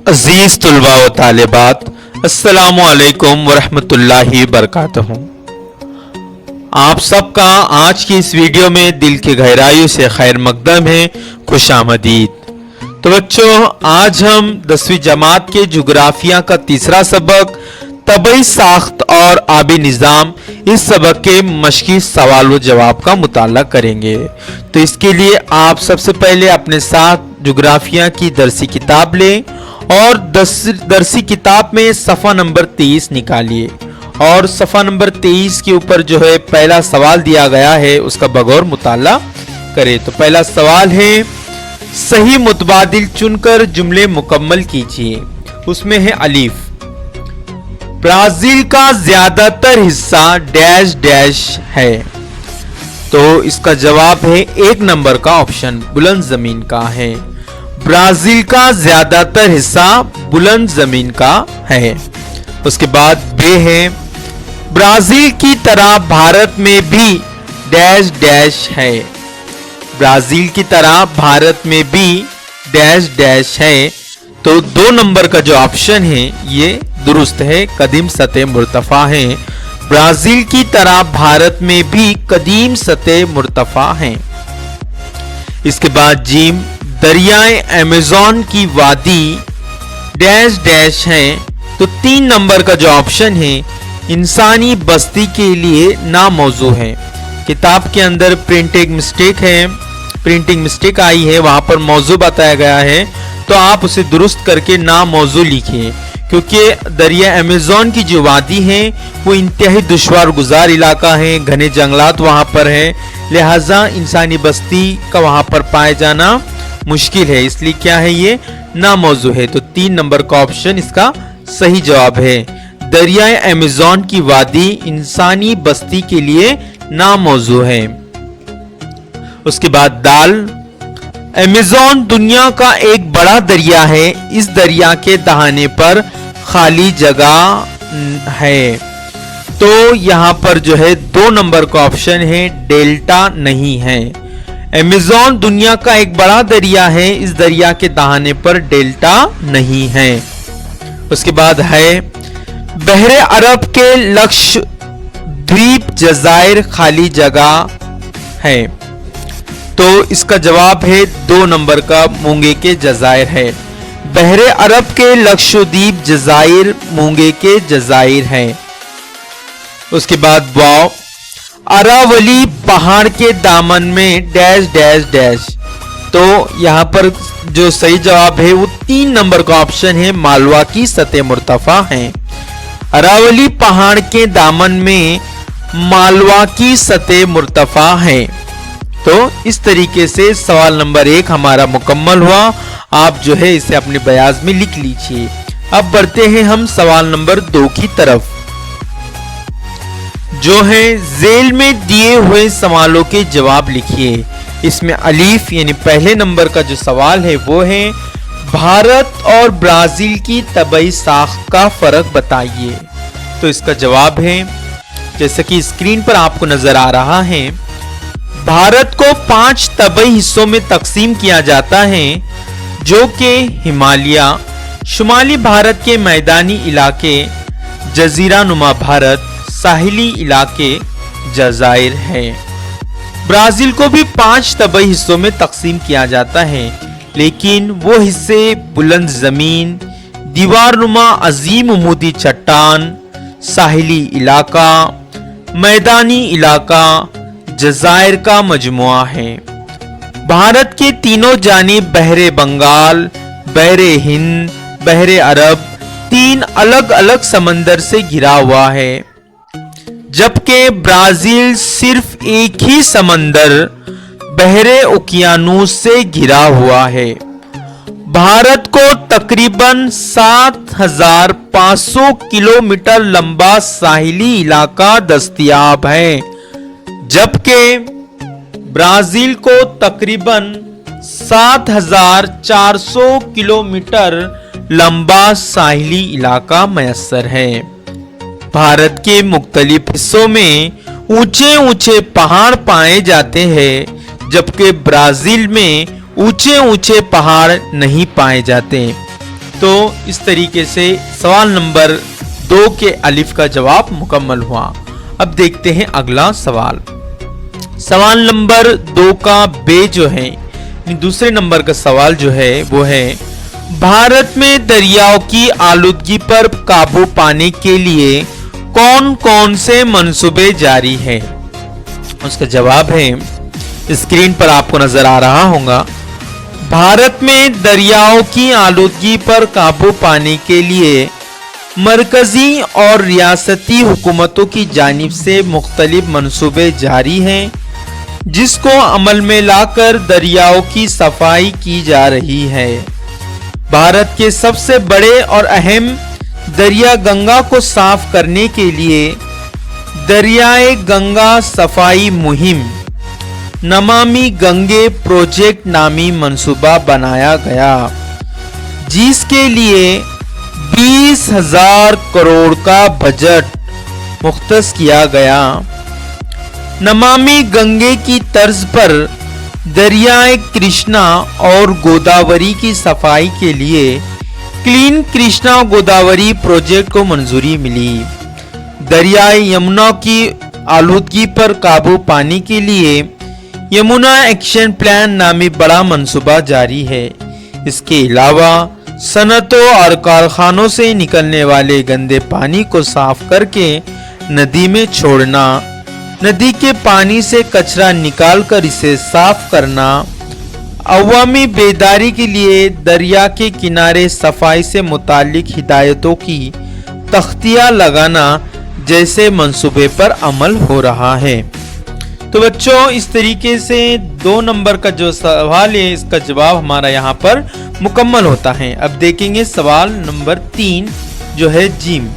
अजीज तुलबा व तालिबात, अस्सलामु अलैकुम वरहमतुल्लाहि वबरकातुहू। आप सबका आज की इस वीडियो में दिल की गहराइयों से खैर मकदम है, खुश आमदीद। तो बच्चों, आज हम 10वीं जमात के जुग्राफिया का तीसरा सबक तबई साख्त और आबी निज़ाम, इस सबक के मशकी सवाल व जवाब का मुताला करेंगे। तो इसके लिए आप सबसे पहले अपने साथ जुग्राफिया की दरसी किताब लें और दरसी किताब में सफ़ा नंबर 23 निकालिए और सफ़ा नंबर 23 के ऊपर जो है पहला सवाल दिया गया है उसका बगौर मुताला करें। तो पहला सवाल है, सही मुतबादिल चुनकर जुमले मुकम्मल कीजिए। उसमें है अलीफ, ब्राजील का ज्यादातर हिस्सा डैश डैश है। तो इसका जवाब है 1 नंबर का ऑप्शन बुलंद जमीन का है। ब्राजील का ज्यादातर हिस्सा बुलंद जमीन का है। उसके बाद बे है, ब्राजील की तरह भारत में भी डैश डैश है। ब्राजील की तरह भारत में भी डैश डैश है। तो 2 नंबर का जो ऑप्शन है ये दुरुस्त है, कदीम सतह मुर्तफा है। ब्राजील की तरह भारत में भी कदीम सतह मुर्तफा है। इसके बाद जीम, दरियाए अमेज़न की वादी डैश डैश है। तो 3 नंबर का जो ऑप्शन है इंसानी बस्ती के लिए नामौजू है। किताब के अंदर प्रिंटिंग मिस्टेक आई है, वहां पर मौजू बताया गया है, तो आप उसे दुरुस्त करके नामौजू लिखिए, क्योंकि दरिया अमेज़न की जो वादी है वो इंतहाई दुश्वार गुजार इलाका है, घने जंगलात वहां पर है, लिहाजा इंसानी बस्ती का वहां पर पाए जाना मुश्किल है, इसलिए क्या है ये नामौजू है। तो 3 नंबर का ऑप्शन इसका सही जवाब है। दरियाए अमेज़न की वादी इंसानी बस्ती के लिए नामौजू है। उसके बाद दाल, अमेज़न दुनिया का एक बड़ा दरिया है। इस दरिया के दहाने पर खाली जगह है। तो यहां पर जो है 2 नंबर का ऑप्शन है डेल्टा नहीं है। अमेज़न दुनिया का एक बड़ा दरिया है, इस दरिया के दहाने पर डेल्टा नहीं है। उसके बाद है, बहरे अरब के लक्षद्वीप जज़ायर खाली जगह है। तो इसका जवाब है 2 नंबर का मूंगे के जज़ायर है। बहरे अरब के लक्षद्वीप जज़ायर मूंगे के जज़ायर है। उसके बाद वाव, अरावली पहाड़ के दामन में डैश डैश डैश। तो यहां पर जो सही जवाब है वो 3 नंबर का ऑप्शन है मालवा की सतह मुर्तफा है। अरावली पहाड़ के दामन में मालवा की सतह मुर्तफा है। तो इस तरीके से सवाल नंबर 1 हमारा मुकम्मल हुआ। आप जो है इसे अपने बयाज में लिख लीजिए। अब बढ़ते हैं हम सवाल नंबर 2 की तरफ, जो है जेल में दिए हुए सवालों के जवाब लिखिए। इसमें अलीफ यानी पहले नंबर का जो सवाल है वो है, भारत और ब्राजील की तबई साख का फर्क बताइए। तो इसका जवाब है, जैसा कि स्क्रीन पर आपको नजर आ रहा है, भारत को 5 तबई हिस्सों में तकसीम किया जाता है, जो कि हिमालय, शुमाली भारत के मैदानी इलाके, जजीरा नुमा भारत, साहिली इलाके, जज़ायर है। ब्राजील को भी 5 तबई हिस्सों में तकसीम किया जाता है, लेकिन वो हिस्से बुलंद जमीन, दीवारनुमा अजीम उमूदी चट्टान, साहिली इलाका, मैदानी इलाका, जज़ायर का मजमुआ है। भारत के तीनों जानिब बहरे बंगाल, बहरे हिंद, बहरे अरब 3 अलग अलग समंदर से घिरा हुआ है, जबकि ब्राजील सिर्फ एक ही समंदर बहरे उकियानूस से घिरा हुआ है। भारत को तकरीबन 7,500 किलोमीटर लंबा साहिली इलाका दस्तयाब है, जबकि ब्राजील को तकरीबन 7,400 किलोमीटर लंबा साहिली इलाका मैसर है। भारत के मुख्तलिफ हिस्सों में ऊंचे ऊंचे पहाड़ पाए जाते हैं, जबकि ब्राजील में ऊंचे ऊंचे पहाड़ नहीं पाए जाते। तो इस तरीके से सवाल नंबर 2 के अलिफ का जवाब मुकम्मल हुआ। अब देखते हैं अगला सवाल। सवाल नंबर 2 का बे जो है, दूसरे नंबर का सवाल जो है वो है, भारत में दरियाओं की आलूदगी पर काबू पाने के लिए कौन कौन से मंसूबे जारी हैं? उसका जवाब है, स्क्रीन पर आपको नजर आ रहा होगा। भारत में दरियाओं की आलूदगी पर काबू पाने के लिए मरकजी और रियासती हुकूमतों की जानिब से मुख्तलिफ मंसूबे जारी हैं, जिसको अमल में लाकर दरियाओं की सफाई की जा रही है। भारत के सबसे बड़े और अहम दरिया गंगा को साफ करने के लिए दरियाए गंगा सफाई मुहिम नमामि गंगे प्रोजेक्ट नामी मंसूबा बनाया गया, जिसके लिए 20,000 करोड़ का बजट मुख्तस किया गया। नमामि गंगे की तर्ज पर दरियाए कृष्णा और गोदावरी की सफाई के लिए क्लीन कृष्णा गोदावरी प्रोजेक्ट को मंजूरी मिली। दरियाए यमुना की आलूदगी पर काबू पाने के लिए यमुना एक्शन प्लान नामी बड़ा मंसूबा जारी है। इसके अलावा सनतों और कारखानों से निकलने वाले गंदे पानी को साफ करके नदी में छोड़ना, नदी के पानी से कचरा निकालकर इसे साफ करना, अवामी बेदारी के लिए दरिया के किनारे सफाई से मुताल्लिक हिदायतों की तख्तियां लगाना जैसे मंसूबे पर अमल हो रहा है। तो बच्चों, इस तरीके से 2 नंबर का जो सवाल है इसका जवाब हमारा यहाँ पर मुकम्मल होता है। अब देखेंगे सवाल नंबर 3 जो है जीम।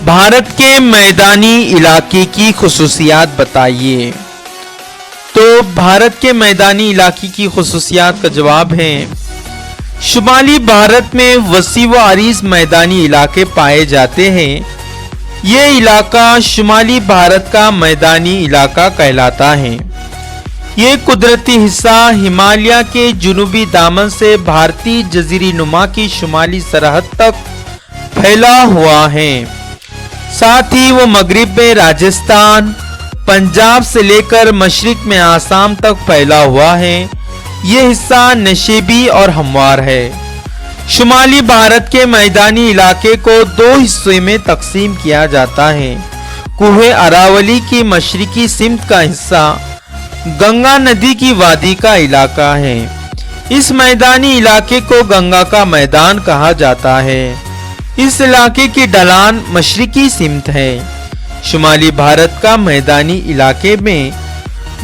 भारत के मैदानी इलाके की खुसूसियात बताइए। तो भारत के मैदानी इलाके की खुसूसियात का जवाब है, शुमाली भारत में वसी व अरीज मैदानी इलाके पाए जाते हैं। ये इलाका शुमाली भारत का मैदानी इलाका कहलाता है। ये कुदरती हिस्सा हिमालय के जुनूबी दामन से भारतीय जजीरी नुमा की शुमाली सरहद तक फैला हुआ है। साथ ही वो मगरिब में राजस्थान, पंजाब से लेकर मशरिक में आसाम तक फैला हुआ है। ये हिस्सा नशेबी और हमवार है। शुमाली भारत के मैदानी इलाके को 2 हिस्सों में तकसीम किया जाता है। कुहे अरावली की मशरिकी सिमत का हिस्सा गंगा नदी की वादी का इलाका है। इस मैदानी इलाके को गंगा का मैदान कहा जाता है। इस इलाके की ढलान मशरिकी सिमत है। शुमाली भारत का मैदानी इलाके में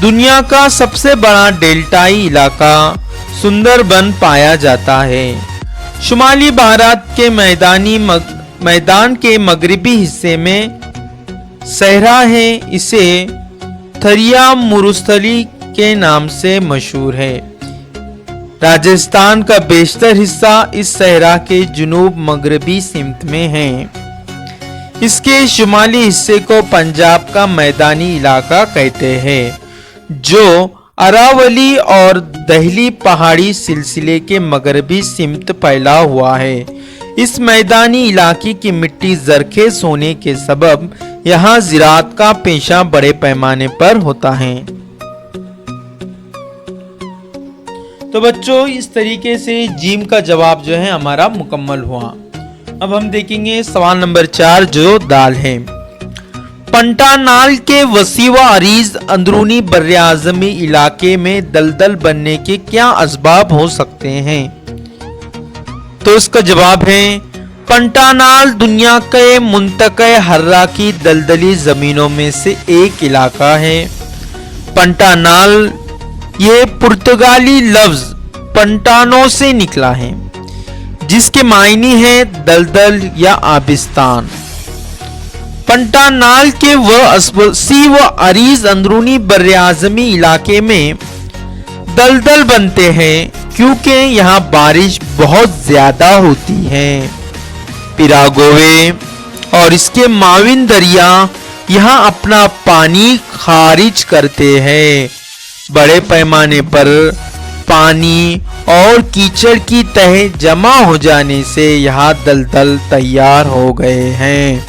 दुनिया का सबसे बड़ा डेल्टाई इलाका सुंदरबन पाया जाता है। शुमाली भारत के मैदान के मगरिबी हिस्से में सहरा है। इसे थरिया मुरुस्थली के नाम से मशहूर है। राजस्थान का बेशतर हिस्सा इस सहरा के जुनूब मगरबी सिमत में है। इसके शुमाली हिस्से को पंजाब का मैदानी इलाका कहते हैं, जो अरावली और दहली पहाड़ी सिलसिले के मगरबी सिमत फैला हुआ है। इस मैदानी इलाके की मिट्टी जरखेज होने के सबब यहाँ ज़राअत का पेशा बड़े पैमाने पर होता है। तो बच्चों, इस तरीके से जीम का जवाब जो है हमारा मुकम्मल हुआ। अब हम देखेंगे सवाल नंबर 4 जो दाल है। पंटानाल के वसी व अरीज अंदरूनी बर्रे-आज़मी इलाके में दलदल बनने के क्या असबाब हो सकते हैं? तो इसका जवाब है, पंटानाल दुनिया के मुंतक़े हर्रा की दलदली जमीनों में से एक इलाका है। पंटानाल ये पुर्तगाली लफ्ज पंटानो से निकला है, जिसके मायने है दलदल या आबिस्तान। पंटानाल के वसी व अरीज अंदरूनी बर्रे-आज़मी इलाके में दलदल बनते हैं क्योंकि यहाँ बारिश बहुत ज्यादा होती है। पिरागोवे और इसके माविन दरिया यहाँ अपना पानी खारिज करते हैं। बड़े पैमाने पर पानी और कीचड़ की तह जमा हो जाने से यहाँ दलदल तैयार हो गए हैं।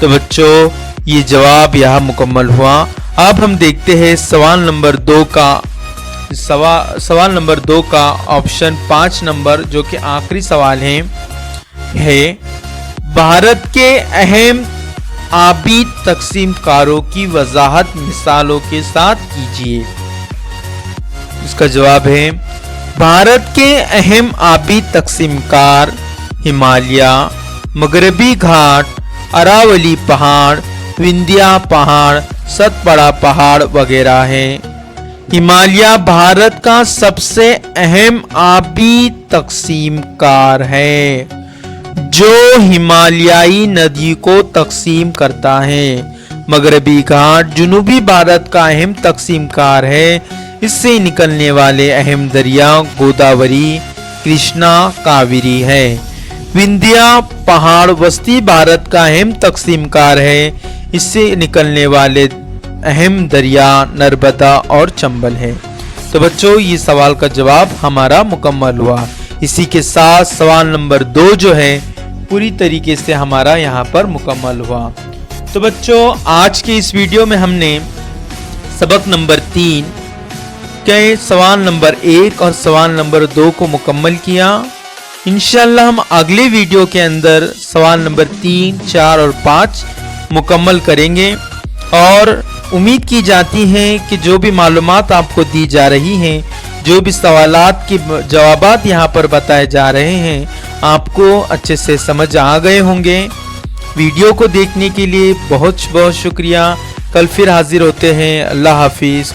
तो बच्चों ये जवाब यहाँ मुकम्मल हुआ। अब हम देखते हैं सवाल नंबर 2 का ऑप्शन 5 नंबर जो कि आखिरी सवाल है भारत के अहम आबी तकसीमकारों की वजाहत मिसालों के साथ कीजिए। इसका जवाब है भारत के अहम आबी तकसीमकार हिमालय, मगरबी घाट, अरावली पहाड़, विंध्या पहाड़, सतपुड़ा पहाड़ वगैरह है। हिमालय भारत का सबसे अहम आबी तकसीमकार है जो हिमालयाई नदी को तकसीम करता है। मगरबी घाट जुनूबी भारत का अहम तकसीमकार है। इससे निकलने वाले अहम दरिया गोदावरी, कृष्णा, कावेरी है। विंध्या पहाड़ वस्ती भारत का अहम तकसीमकार है। इससे निकलने वाले अहम दरिया नर्मदा और चंबल है। तो बच्चों ये सवाल का जवाब हमारा मुकम्मल हुआ। इसी के साथ सवाल नंबर 2 जो है पूरी तरीके से हमारा यहाँ पर मुकम्मल हुआ। तो बच्चों आज के इस वीडियो में हमने सबक नंबर 3 के सवाल नंबर 1 और सवाल नंबर 2 को मुकम्मल किया। इंशाअल्लाह हम अगले वीडियो के अंदर सवाल नंबर 3, 4 और 5 मुकम्मल करेंगे। और उम्मीद की जाती है कि जो भी मालूमात आपको दी जा रही हैं, जो भी सवालात के जवाबात यहाँ पर बताए जा रहे हैं, आपको अच्छे से समझ आ गए होंगे। वीडियो को देखने के लिए बहुत बहुत शुक्रिया। कल फिर हाजिर होते हैं। अल्लाह हाफिज।